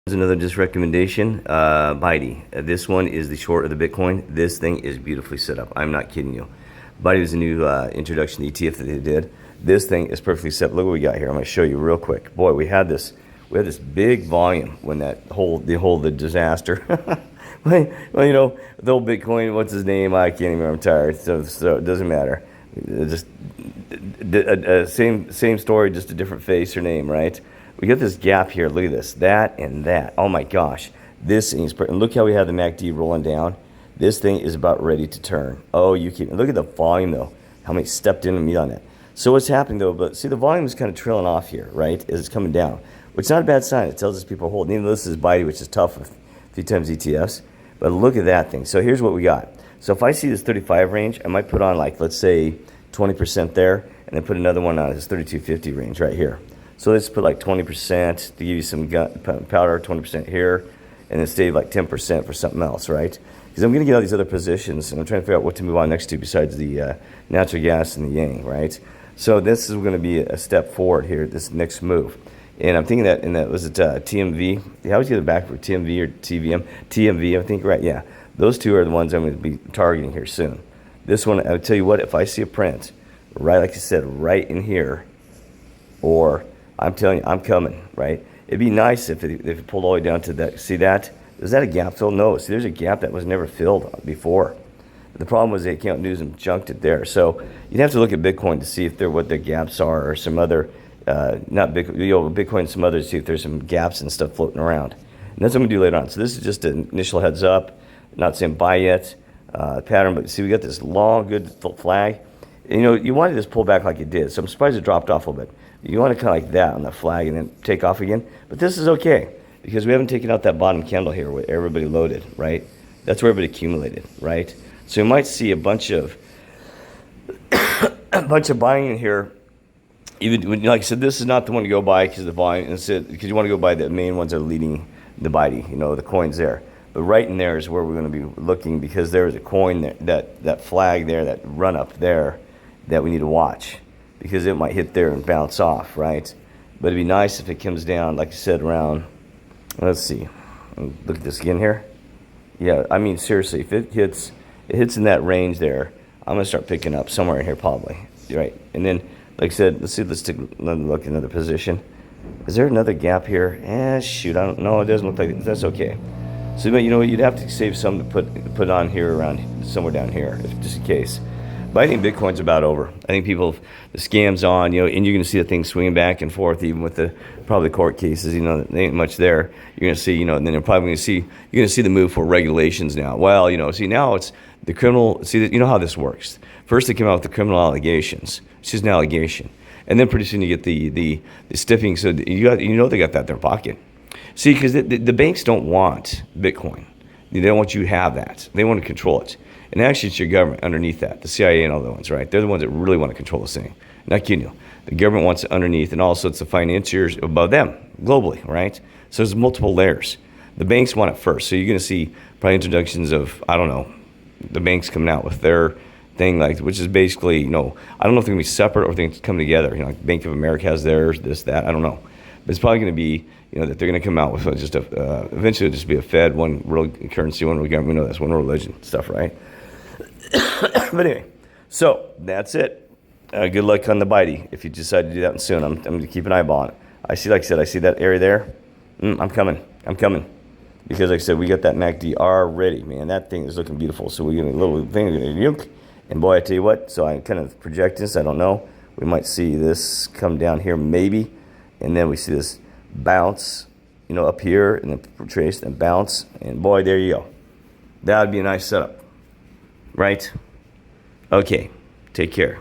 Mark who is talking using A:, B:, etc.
A: Here's another just recommendation, BITI. This one is the short of the Bitcoin. This thing is beautifully set up. I'm not kidding you. BITI is a new introduction to ETF that they did. This thing is perfectly set. Look what we got here. I'm going to show you real quick. Boy, we had this big volume when the disaster. Well, you know, the old Bitcoin. What's his name? I can't even remember. I'm tired. So it doesn't matter. Just same story, just a different face or name, right? We got this gap here. Look at this, that and that. Oh my gosh, this thing is. And look how we have the MACD rolling down. This thing is about ready to turn. Oh, you can look at the volume though. How many stepped in and meet on that? So what's happening though? But see, the volume is kind of trailing off here, right? As it's coming down, which is not a bad sign. It tells us people are holding. Even though this is BITI, which is tough with 3 times ETFs. But look at that thing. So here's what we got. So if I see this 35 range, I might put on like, let's say 20% there, and then put another one on this 3250 range right here. So let's put like 20% to give you some powder, 20% here, and then save like 10% for something else, right? Because I'm going to get all these other positions, and I'm trying to figure out what to move on next to besides the natural gas and the yang, right? So this is going to be a step forward here, this next move. And I'm thinking that, was it TMV? I always get it back for TMV or TVM. TMV, I think, right? Yeah. Those two are the ones I'm going to be targeting here soon. This one, I'll tell you what, if I see a print, right, like I said, right in here, or I'm telling you, I'm coming, right? It'd be nice if it pulled all the way down to that. See that? Is that a gap fill? No. See, there's a gap that was never filled before. The problem was they came out news and junked it there. So you'd have to look at Bitcoin to see if what the gaps are, or some other, not Bitcoin, Bitcoin and some others, to see if there's some gaps and stuff floating around. And that's what I'm going to do later on. So this is just an initial heads up. Not saying buy yet. Pattern, but see, we got this long, good flag. And, you know, you want to just pull back like it did. So I'm surprised it dropped off a little bit. You want to kind of like that on the flag and then take off again. But this is okay because we haven't taken out that bottom candle here where everybody loaded, right? That's where everybody accumulated, right? So you might see a bunch of buying in here. Even when, like I said, this is not the one to go buy because the volume, because you want to go buy the main ones that are leading the BITI, you know, the coins there. But right in there is where we're going to be looking, because there is a coin there, that flag there, that run up there, that we need to watch, because it might hit there and bounce off, right? But it'd be nice if it comes down, like I said, around, let's see, look at this again here. Yeah, I mean, seriously, if it hits in that range there, I'm going to start picking up somewhere in here probably, right? And then, like I said, let's take another look at another position. Is there another gap here? Shoot, I don't know. It doesn't look like it. That's okay. So, you know, you'd have to save some to put on here around somewhere down here, just in case. But I think Bitcoin's about over. I think the scam's on, you know, and you're going to see the thing swinging back and forth, even with the probably court cases. You know, there ain't much there. You're going to see, you know, and then you're going to see the move for regulations now. Well, you know, see, now it's the criminal. See, you know how this works. First, they came out with the criminal allegations. It's just an allegation, and then pretty soon you get the stiffing. So you know they got that in their pocket. See, because the banks don't want Bitcoin. They don't want you to have that. They want to control it. And actually, it's your government underneath that, the CIA and all the ones, right? They're the ones that really want to control this thing. Not kidding you. The government wants it underneath, and also it's the financiers above them, globally, right? So there's multiple layers. The banks want it first. So you're going to see probably introductions of, I don't know, the banks coming out with their thing, like, which is basically, you know, I don't know if they're going to be separate or if they're going to come together. You know, like Bank of America has theirs, this, that, I don't know. But it's probably going to be, you know, that they're going to come out with just eventually it'll just be a Fed, one world currency, one world government. We know that's one religion stuff, right? But anyway, so that's it. Good luck on the BITI if you decide to do that one soon. I'm going to keep an eyeball on it. I see, like I said, I see that area there. I'm coming. Because like I said, we got that MACD already, man. That thing is looking beautiful. So we're going to little thing, yuck. And boy, I tell you what, so I kind of project this. I don't know. We might see this come down here maybe. And then we see this bounce, you know, up here, and then retrace and bounce. And boy, there you go. That would be a nice setup. Right? Okay. Take care.